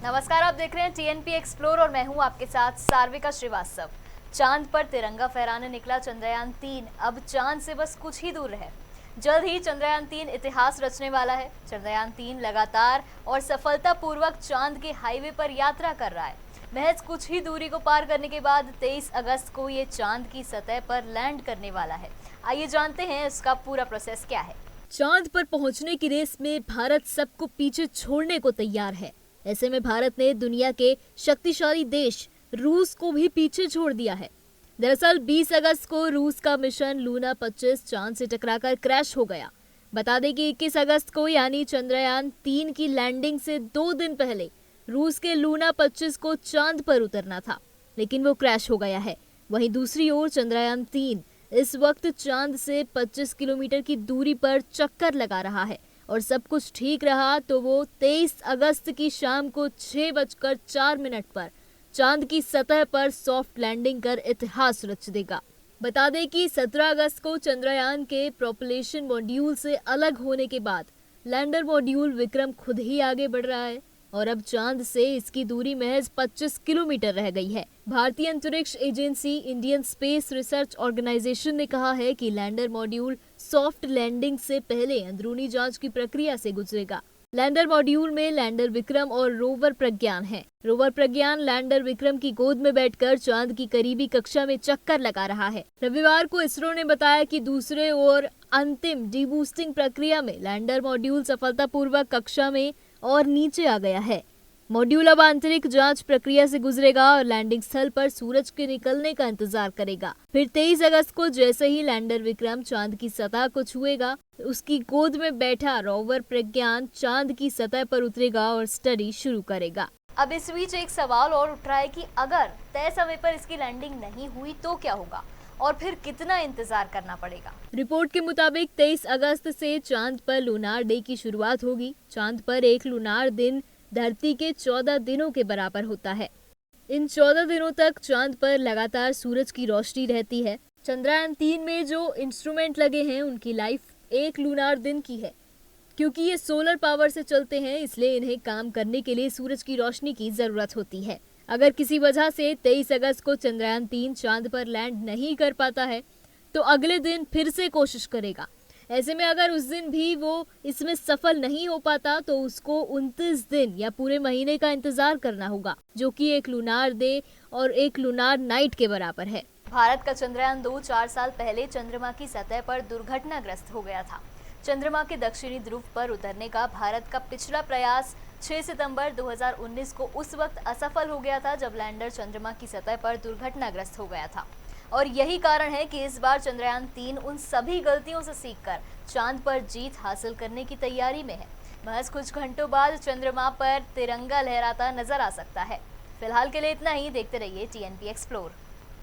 नमस्कार, आप देख रहे हैं टीएनपी एक्सप्लोर और मैं हूं आपके साथ सार्विका श्रीवास्तव। चांद पर तिरंगा फहराने निकला चंद्रयान-3 अब चांद से बस कुछ ही दूर है। जल्द ही चंद्रयान-3 इतिहास रचने वाला है। चंद्रयान-3 लगातार और सफलतापूर्वक चांद के हाईवे पर यात्रा कर रहा है। महज कुछ ही दूरी को पार करने के बाद 23 अगस्त को ये चांद की सतह पर लैंड करने वाला है। आइए जानते हैं इसका पूरा प्रोसेस क्या है। चांद पर पहुंचने की रेस में भारत सबको पीछे छोड़ने को तैयार है। ऐसे में भारत ने दुनिया के शक्तिशाली देश रूस को भी पीछे छोड़ दिया है। दरअसल 20 अगस्त को रूस का मिशन लूना 25 चांद से टकराकर क्रैश हो गया। बता दें कि 21 अगस्त को यानी चंद्रयान-3 की लैंडिंग से 2 दिन पहले रूस के लूना 25 को चांद पर उतरना था, लेकिन वो क्रैश हो गया है। वहीं दूसरी ओर चंद्रयान-3 इस वक्त चांद से 25 किलोमीटर की दूरी पर चक्कर लगा रहा है और सब कुछ ठीक रहा तो वो 23 अगस्त की शाम को 6:04 पर चांद की सतह पर सॉफ्ट लैंडिंग कर इतिहास रच देगा। बता दें कि 17 अगस्त को चंद्रयान के प्रोपल्शन मॉड्यूल से अलग होने के बाद लैंडर मॉड्यूल विक्रम खुद ही आगे बढ़ रहा है और अब चांद से इसकी दूरी महज 25 किलोमीटर रह गई है। भारतीय अंतरिक्ष agency Indian space research organisation ने कहा है कि लैंडर मॉड्यूल सॉफ्ट लैंडिंग से पहले अंदरूनी जांच की प्रक्रिया से गुजरेगा। लैंडर मॉड्यूल में लैंडर विक्रम और रोवर प्रज्ञान है। रोवर प्रज्ञान लैंडर विक्रम की गोद में बैठकर चांद की करीबी कक्षा में चक्कर लगा रहा है। रविवार को इसरो ने बताया कि दूसरे और अंतिम डीबूस्टिंग प्रक्रिया में लैंडर मॉड्यूल सफलतापूर्वक कक्षा में और नीचे आ गया है। मॉड्यूल अब आंतरिक जांच प्रक्रिया से गुजरेगा और लैंडिंग स्थल पर सूरज के निकलने का इंतजार करेगा। फिर 23 अगस्त को जैसे ही लैंडर विक्रम चांद की सतह को छुएगा, उसकी गोद में बैठा रोवर प्रज्ञान चांद की सतह पर उतरेगा और स्टडी शुरू करेगा। अब इस बीच एक सवाल और उठ रहा है कि अगर तय समय पर इसकी लैंडिंग नहीं हुई तो क्या होगा और फिर कितना इंतजार करना पड़ेगा। रिपोर्ट के मुताबिक 23 अगस्त से चांद पर लूनार डे की शुरुआत होगी। चांद पर एक लूनार दिन धरती के 14 दिनों के बराबर होता है। इन 14 दिनों तक चांद पर लगातार सूरज की रोशनी रहती है। चंद्रयान-3 में जो इंस्ट्रूमेंट लगे हैं उनकी लाइफ एक लूनार दिन की है। क्योंकि ये सोलर पावर से चलते हैं, इसलिए इन्हें काम करने के लिए सूरज की रोशनी की जरूरत होती है। अगर किसी वजह से 23 अगस्त को चंद्रयान-3 चांद पर लैंड नहीं कर पाता है तो अगले दिन फिर से कोशिश करेगा। ऐसे में अगर उस दिन भी वो इसमें सफल नहीं हो पाता तो उसको 29 दिन या पूरे महीने का इंतजार करना होगा, जो कि एक लूनार डे और एक लूनार नाइट के बराबर है। भारत का चंद्रयान-2 4 साल पहले चंद्रमा की सतह पर दुर्घटनाग्रस्त हो गया था। चंद्रमा के दक्षिणी ध्रुव पर उतरने का भारत का पिछला प्रयास 6 सितंबर 2019 को उस वक्त असफल हो गया था जब लैंडर चंद्रमा की सतह पर दुर्घटनाग्रस्त हो गया था। और यही कारण है कि इस बार चंद्रयान-3 उन सभी गलतियों से सीखकर चांद पर जीत हासिल करने की तैयारी में है। महज कुछ घंटों बाद चंद्रमा पर तिरंगा लहराता नजर आ सकता है। फिलहाल के लिए इतना ही। देखते रहिए टीएनपी एक्सप्लोर।